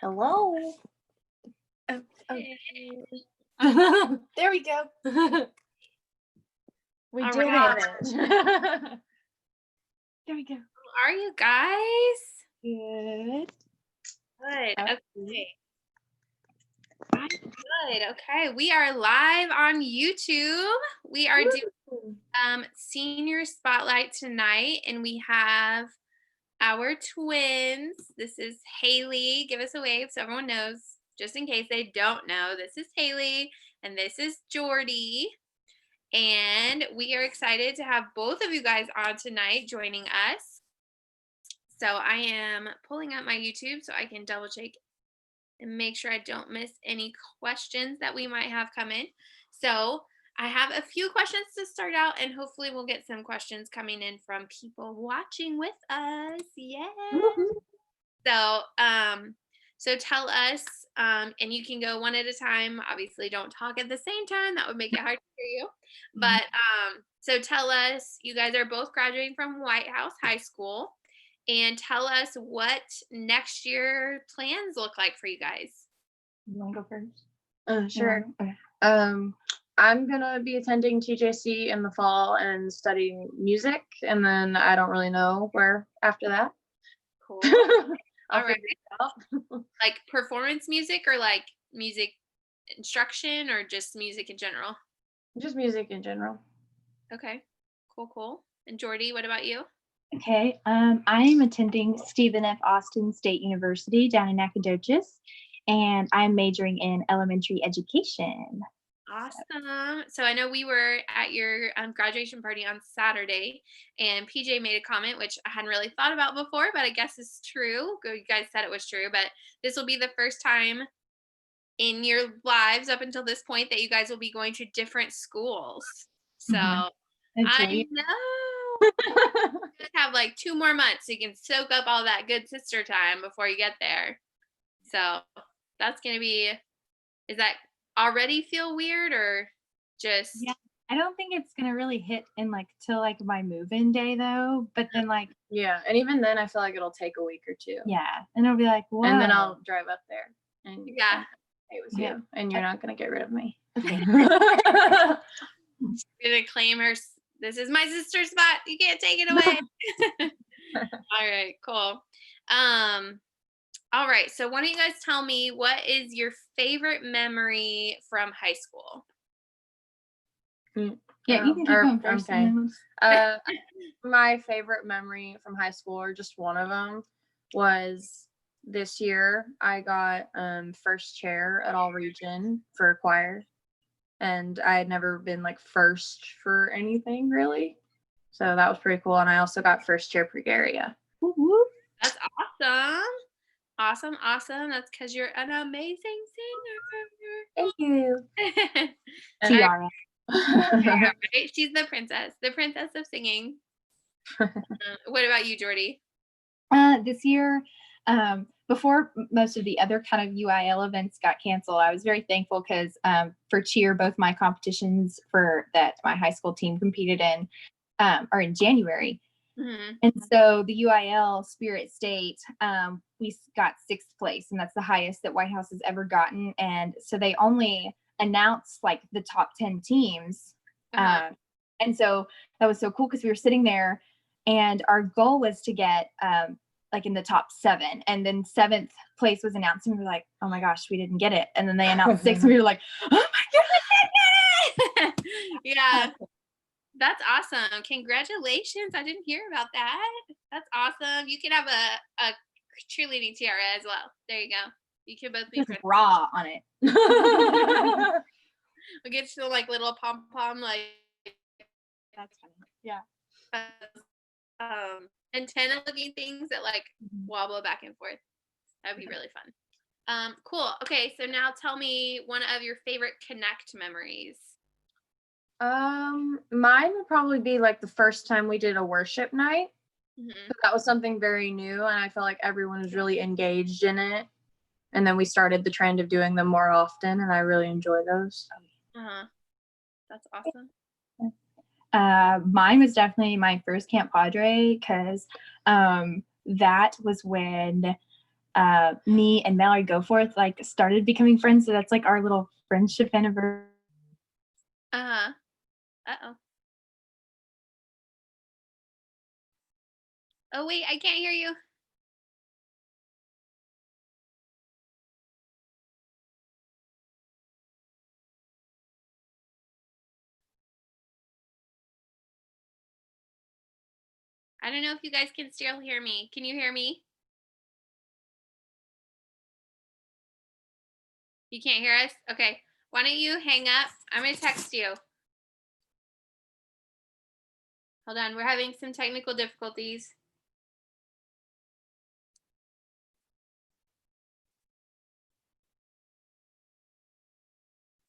Hello. Oh, Okay. there we go. We All did right. it. There we go. How are you guys? Good. Good. Okay. Okay. Good. Okay. We are live on YouTube. We are doing senior spotlight tonight, and we have our twins. This is Haley. Give us a wave so everyone knows, just in case they don't know. This is Haley, and this is Jordy. And we are excited to have both of you guys on tonight joining us. So I am pulling up my YouTube so I can double check and make sure I don't miss any questions that we might have come in. So I have a few questions to start out, and hopefully we'll get some questions coming in from people watching with us. Yeah. So tell us, and you can go one at a time. Obviously, don't talk at the same time. That would make it hard to hear you. But so tell us, you guys are both graduating from White House High School, and tell us what next year plans look like for you guys. You want to go first? Sure. Okay. I'm gonna be attending TJC in the fall and studying music, and then I don't really know where after that. Cool. I'll All right. figure it out. Like performance music or like music instruction or just music in general? Just music in general. Okay. Cool. And Jordy, what about you? Okay. I am attending Stephen F. Austin State University down in Nacogdoches, and I'm majoring in elementary education. Awesome. So I know we were at your graduation party on Saturday, and PJ made a comment, which I hadn't really thought about before, but I guess is true. You guys said it was true, but this will be the first time in your lives up until this point that you guys will be going to different schools. So I know. Just have like 2 more months so you can soak up all that good sister time before you get there. So that's going to be, is that already feel weird or just? Yeah, I don't think it's gonna really hit in like till like my move-in day though. But then like Yeah, and even then I feel like it'll take a week or two. yeah, and it'll be like whoa. And then I'll drive up there and Yeah. stay with you, and you're not gonna get rid of me. Gonna claim her. This is my sister's spot. You can't take it away. All right, cool. All right, so why don't you guys tell me what is your favorite memory from high school? Yeah, you can keep going first. Okay. My favorite memory from high school, or just one of them, was this year I got first chair at all region for choir, and I had never been like first for anything really, so that was pretty cool. And I also got first chair Pregaria. That's awesome. Awesome. That's because you're an amazing singer. Thank you. Tiara. Right? She's the princess of singing. What about you, Jordy? This year, before most of the other kind of UIL events got canceled, I was very thankful because for cheer, both my competitions for that my high school team competed in are in January. Mm-hmm. And so the UIL Spirit State, we got 6th place, and that's the highest that White House has ever gotten. And so they only announced like the top 10 teams. And so that was so cool because we were sitting there and our goal was to get like in the top 7, and then 7th place was announced, and we were like, oh my gosh, we didn't get it. And then they announced 6th, and we were like, oh my god. Yeah. That's awesome. Congratulations. I didn't hear about that. That's awesome. You can have a cheerleading tiara as well. There you go. You can both be raw on it. We'll get you like little pom-pom like that's funny. Yeah. Antenna looking things that like wobble back and forth. That'd be really fun. Cool. Okay, so now tell me one of your favorite Connect memories. Mine would probably be like the first time we did a worship night. Mm-hmm. That was something very new, and I felt like everyone was really engaged in it. And then we started the trend of doing them more often, and I really enjoy those. That's awesome. Mine was definitely my first Camp Padre because that was when me and Mallory Goforth like started becoming friends. So that's like our little friendship anniversary. Uh-huh. Uh-oh. Oh, wait, I can't hear you. I don't know if you guys can still hear me. Can you hear me? You can't hear us? Okay. Why don't you hang up? I'm going to text you. Hold on. We're having some technical difficulties.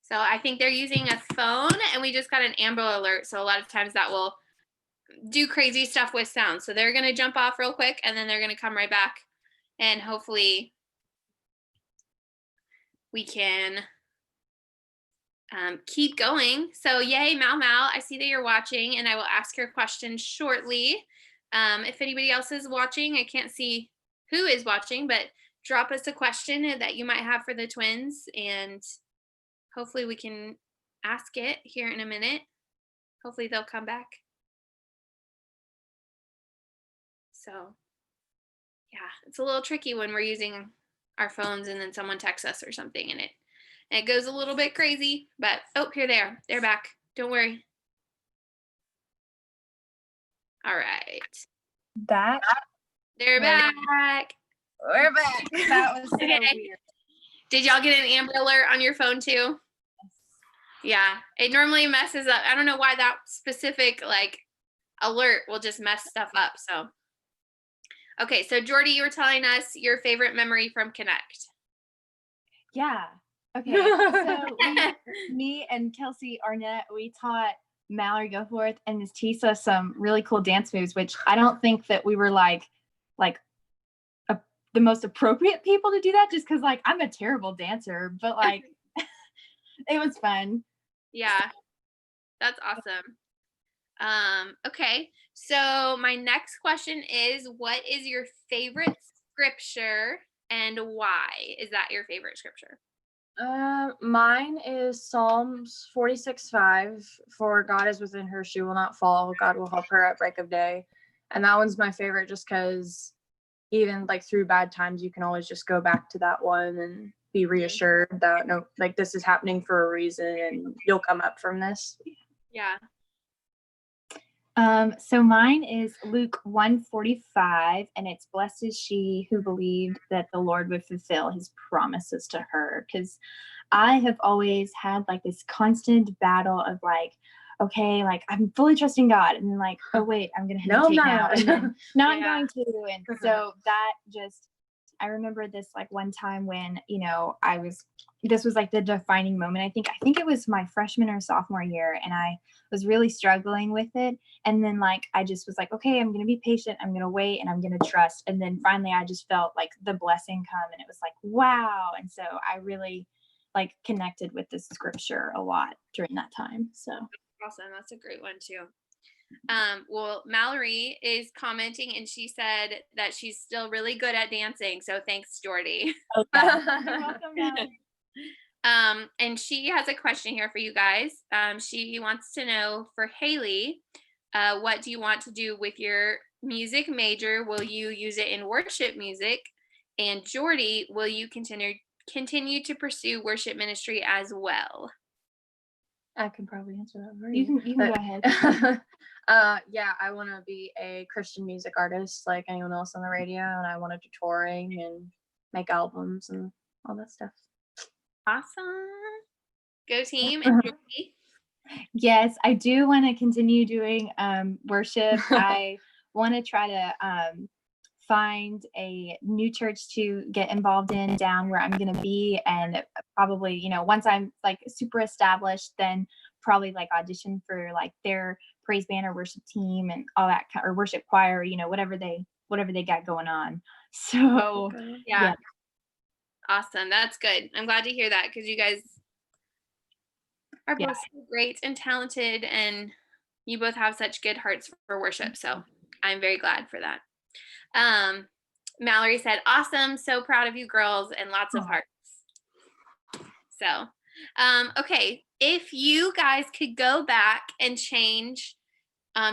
So I think they're using a phone, and we just got an Amber Alert. So a lot of times that will do crazy stuff with sound. So they're going to jump off real quick, and then they're going to come right back. And hopefully we can keep going. So yay, Mal, I see that you're watching, and I will ask your question shortly. If anybody else is watching, I can't see who is watching, but drop us a question that you might have for the twins, and hopefully we can ask it here in a minute. Hopefully they'll come back. So yeah, it's a little tricky when we're using our phones and then someone texts us or something, and it goes a little bit crazy, but oh, here they are. They're back. Don't worry. All right. Back. They're back. We're back. That was so Okay. weird. Did y'all get an Amber Alert on your phone too? Yeah, it normally messes up. I don't know why that specific like alert will just mess stuff up. So, okay, so Jordy, you were telling us your favorite memory from Connect. Yeah. Okay. So me and Kelsey Arnett, we taught Mallory Goforth and Miss Tisa some really cool dance moves, which I don't think that we were like the most appropriate people to do that, just because like I'm a terrible dancer, but like it was fun. Yeah, that's awesome. Okay, so my next question is, what is your favorite scripture and why is that your favorite scripture? Mine is Psalms 46:5. For God is within her, she will not fall. God will help her at break of day. And that one's my favorite just because even like through bad times, you can always just go back to that one and be reassured that no, like this is happening for a reason and you'll come up from this. Yeah. So mine is Luke 1:45, and it's blessed is she who believed that the Lord would fulfill his promises to her. Because I have always had like this constant battle of like, okay, like I'm fully trusting God, and then like, oh wait, I'm gonna hesitate now, and then no, I'm going to, and so that just, I remember this like one time when, you know, this was like the defining moment. I think it was my freshman or sophomore year, and I was really struggling with it. And then like I just was like, okay, I'm gonna be patient, I'm gonna wait, and I'm gonna trust. And then finally I just felt like the blessing come, and it was like, wow. And so I really like connected with this scripture a lot during that time. So Awesome. That's a great one too. Well, Mallory is commenting, and she said that she's still really good at dancing. So thanks, Jordy. oh, yeah. You're welcome, Mallory. And she has a question here for you guys. She wants to know, for Haley, what do you want to do with your music major? Will you use it in worship music? And Jordy, will you continue to pursue worship ministry as well? I can probably answer that for You can go ahead. Yeah, I want to be a Christian music artist like anyone else on the radio, and I want to do touring and make albums and all that stuff. Awesome. Go team. And Jordy? Yes, I do want to continue doing worship. I want to try to find a new church to get involved in down where I'm going to be, and probably, you know, once I'm like super established, then probably like audition for like their praise band or worship team and all that, or worship choir, you know, whatever they got going on. So yeah. Awesome. That's good. I'm glad to hear that, because you guys are both so great and talented, and you both have such good hearts for worship. So I'm very glad for that. Mallory said, awesome. So proud of you girls, and lots of hearts. So, okay. If you guys could go back and change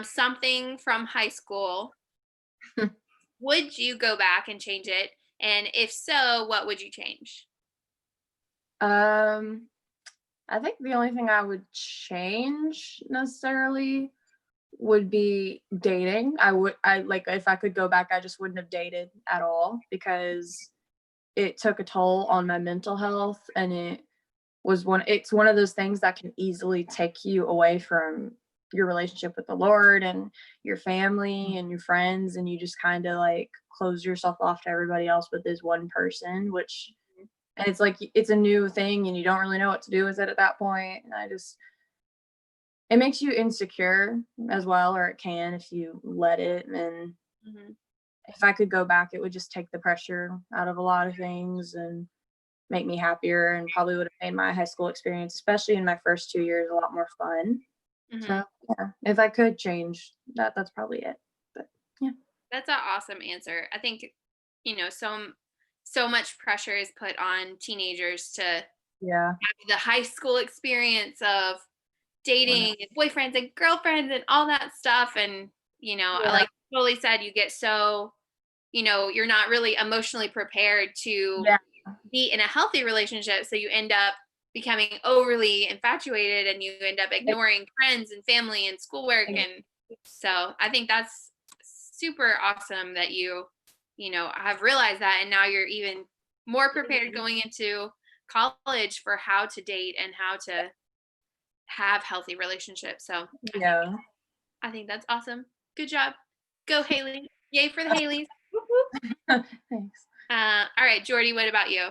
something from high school, would you go back and change it? And if so, what would you change? I think the only thing I would change necessarily would be dating. I like, if I could go back, I just wouldn't have dated at all, because it took a toll on my mental health, and it's one of those things that can easily take you away from your relationship with the Lord and your family and your friends, and you just kind of like close yourself off to everybody else but this one person, and it's like, it's a new thing and you don't really know what to do with it at that point. And it makes you insecure as well, or it can if you let it. And if I could go back, it would just take the pressure out of a lot of things and make me happier, and probably would have made my high school experience, especially in my first 2 years, a lot more fun. So yeah, if I could change that, that's probably it. But yeah, that's an awesome answer. I think, so much pressure is put on teenagers to have the high school experience of dating and boyfriends and girlfriends and all that stuff. And, like Totally said, you get so, you're not really emotionally prepared to be in a healthy relationship. So you end up becoming overly infatuated, and you end up ignoring friends and family and schoolwork. And so I think that's super awesome that you have realized that, and now you're even more prepared going into college for how to date and how to have healthy relationships. So I think that's awesome. Good job. Go Haley. Yay for the Haleys. Thanks. All right, Jordy, what about you?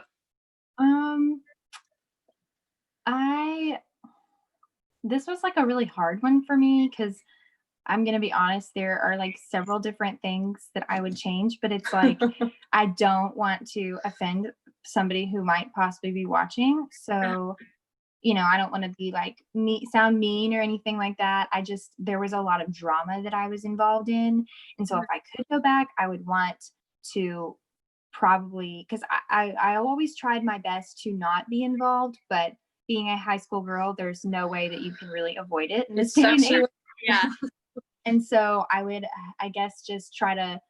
This was like a really hard one for me, because I'm going to be honest, there are like several different things that I would change, but it's like, I don't want to offend somebody who might possibly be watching. So, I don't want to be like sound mean or anything like that. There was a lot of drama that I was involved in. And so if I could go back, I would want to probably, because I always tried my best to not be involved, but being a high school girl, there's no way that you can really avoid it in this day and age. Yeah. And so I would, I guess, just try to,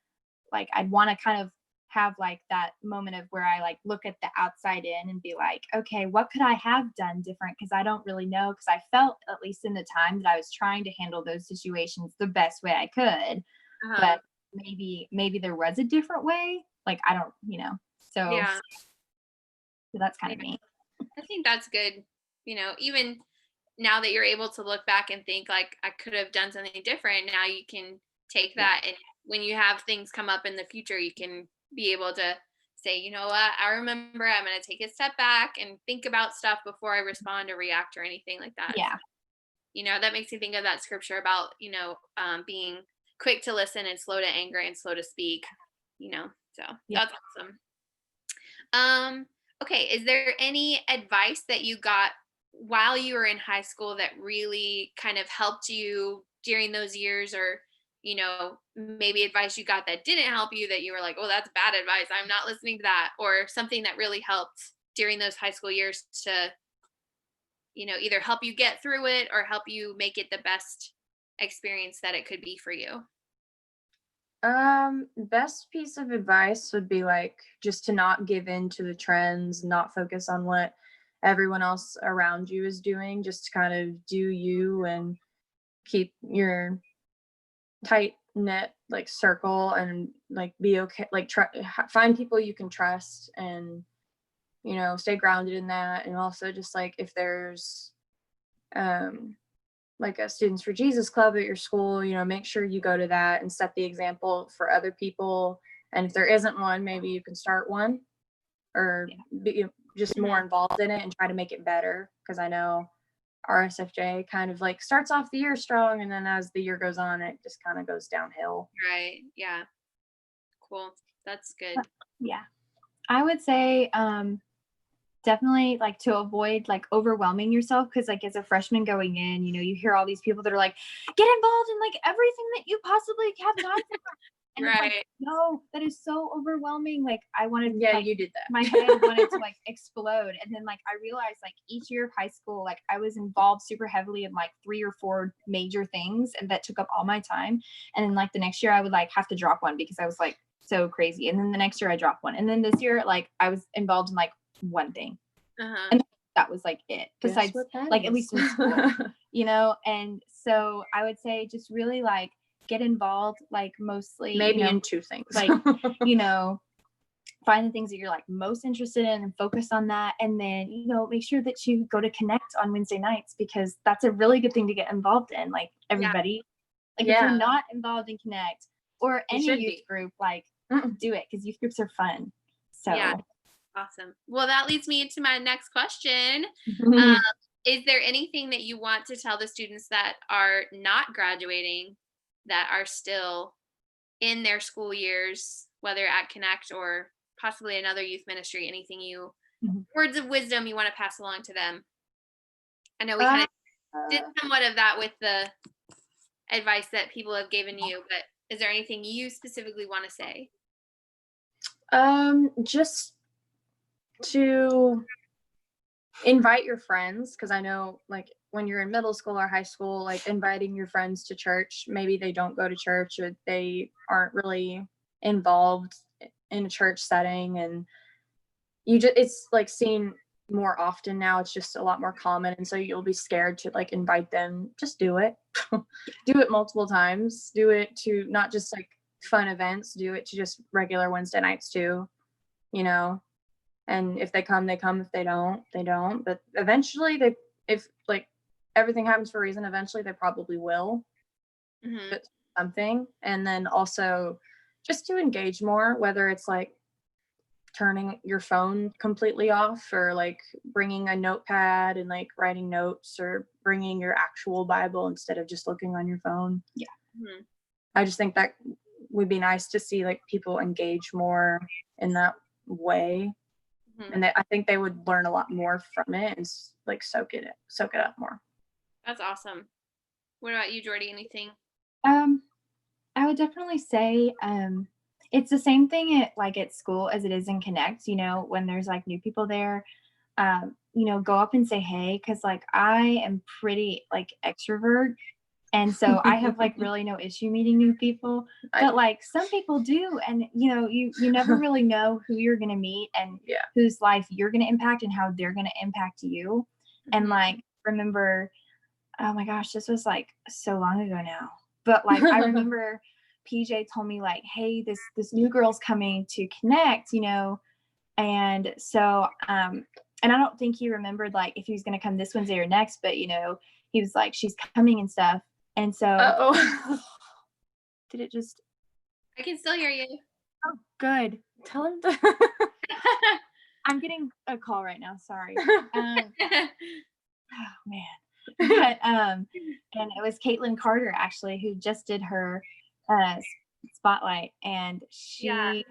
like, I'd want to kind of have like that moment of where I like look at the outside in and be like, okay, what could I have done different? Because I don't really know, because I felt, at least in the time, that I was trying to handle those situations the best way I could. But maybe there was a different way. Like, I don't, so that's kind of me. I think that's good. Even now that you're able to look back and think like, I could have done something different. Now you can take that, and when you have things come up in the future, you can be able to say, you know what, I remember, I'm going to take a step back and think about stuff before I respond or react or anything like that. Yeah. So, that makes me think of that scripture about, being quick to listen and slow to anger and slow to speak, so that's awesome. Okay. Is there any advice that you got while you were in high school that really kind of helped you during those years, or, maybe advice you got that didn't help you, that you were like, oh, that's bad advice, I'm not listening to that, or something that really helped during those high school years to, either help you get through it or help you make it the best experience that it could be for you? Best piece of advice would be like, just to not give in to the trends, not focus on what everyone else around you is doing, just to kind of do you and keep your tight knit like circle, and like be okay, like find people you can trust, and stay grounded in that. And also just like, if there's like a Students for Jesus club at your school, make sure you go to that and set the example for other people. And if there isn't one, maybe you can start one, or be just more involved in it and try to make it better. Because I know RSFJ kind of like starts off the year strong, and then as the year goes on, it just kind of goes downhill. Right. Yeah. Cool. That's good. Yeah. I would say definitely like to avoid like overwhelming yourself, because like as a freshman going in, you hear all these people that are like, get involved in like everything that you possibly have time for. And it's like, Right. no, that is so overwhelming. Like I wanted, Yeah, like, you did that. my head wanted to like explode. And then like I realized like each year of high school, like I was involved super heavily in like 3 or 4 major things, and that took up all my time. And then like the next year I would like have to drop one because I was like so crazy. And then the next year I dropped one. And then this year like I was involved in like one thing. Uh-huh. And that was like it. Guess Besides what that like at is? least in school, you know? And so I would say just really like get involved, like mostly Maybe you know, in 2 things. like, you know, find the things that you're like most interested in and focus on that. And then, you know, make sure that you go to Connect on Wednesday nights, because that's a really good thing to get involved in. Like everybody, like if Yeah. you're not involved in Connect or You any should youth be. group, like Mm. do it, because youth groups are fun. So Yeah. Awesome. Well, that leads me into my next question. Mhm. Is there anything that you want to tell the students that are not graduating, that are still in their school years, whether at Connect or possibly another youth ministry? Anything Mhm. words of wisdom you want to pass along to them? I know we kind of did somewhat of that with the advice that people have given you, but is there anything you specifically want to say? Just to invite your friends, because I know like when you're in middle school or high school, like inviting your friends to church, maybe they don't go to church or they aren't really involved in a church setting, and it's like seen more often now. It's just a lot more common, and so you'll be scared to like invite them. Just do it. Do it multiple times. Do it to not just like fun events, do it to just regular Wednesday nights too, you know. And if they come, they come. If they don't, they don't. But eventually if like everything happens for a reason, eventually they probably will Mhm. but something. And then also just to engage more, whether it's like turning your phone completely off, or like bringing a notepad and like writing notes, or bringing your actual Bible instead of just looking on your phone. Mhm. I just think that would be nice to see like people engage more in that way. Mhm. And I think they would learn a lot more from it and like soak it up more. That's awesome. What about you, Jordy? Anything? I would definitely say it's the same thing at school as it is in Connect, you know, when there's like new people there, you know, go up and say hey, because like I am pretty like extrovert. And so I have like really no issue meeting new people. But like some people do, and you know, you never really know who you're gonna meet and Yeah. whose life you're gonna impact and how they're gonna impact you. And Mhm. like remember, oh my gosh, this was like so long ago now. But like I remember PJ told me like, hey, this new girl's coming to Connect, you know. And so and I don't think he remembered like if he was gonna come this Wednesday or next, but you know, he was like, she's coming and stuff. And so Uh-oh. did it just I can still hear you. oh good. Tell him to I'm getting a call right now, sorry. Oh man. But and it was Caitlin Carter actually who just did her spotlight, and she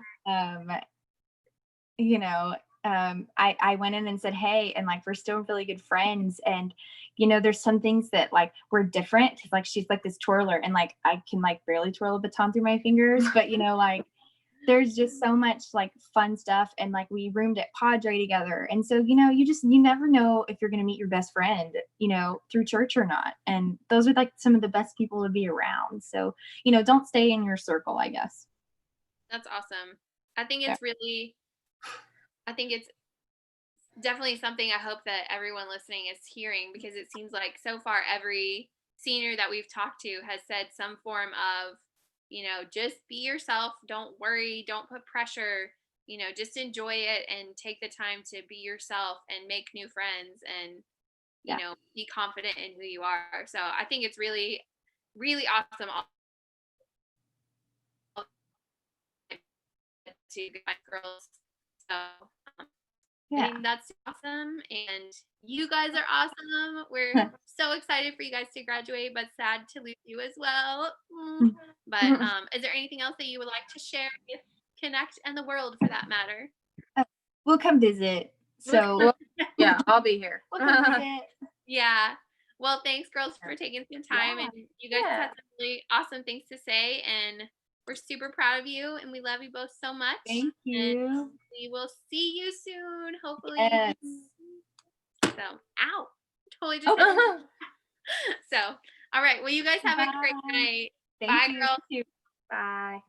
you know, I went in and said hey, and like we're still really good friends. And you know, there's some things that like we're different, like she's like this twirler and like I can like barely twirl a baton through my fingers, but you know, like there's just so much like fun stuff. And like we roomed at Padre together, and so you know, you never know if you're going to meet your best friend, you know, through church or not. And those are like some of the best people to be around. So you know, don't stay in your circle, I guess. That's awesome. I think Yeah. I think it's definitely something I hope that everyone listening is hearing, because it seems like so far every senior that we've talked to has said some form of, you know, just be yourself, don't worry, don't put pressure, you know, just enjoy it and take the time to be yourself and make new friends and, you Yeah. know, be confident in who you are. So I think it's really, really awesome to my girls. So um, I Yeah. think that's awesome. And you guys are awesome. We're so excited for you guys to graduate, but sad to lose you as well. But is there anything else that you would like to share with Connect and the world for that matter? We'll come visit. So yeah, I'll be here. we'll come visit. Yeah. Well, thanks, girls, for taking some time. Yeah. And you guys had some really awesome things to say. And We're super proud of you and we love you both so much. Thank you. We will see you soon, hopefully. Yes. So, ow. Totally just. Oh. So, all right. Well, you guys have a great Bye. night. Thank Bye, you. girls. You too. Bye.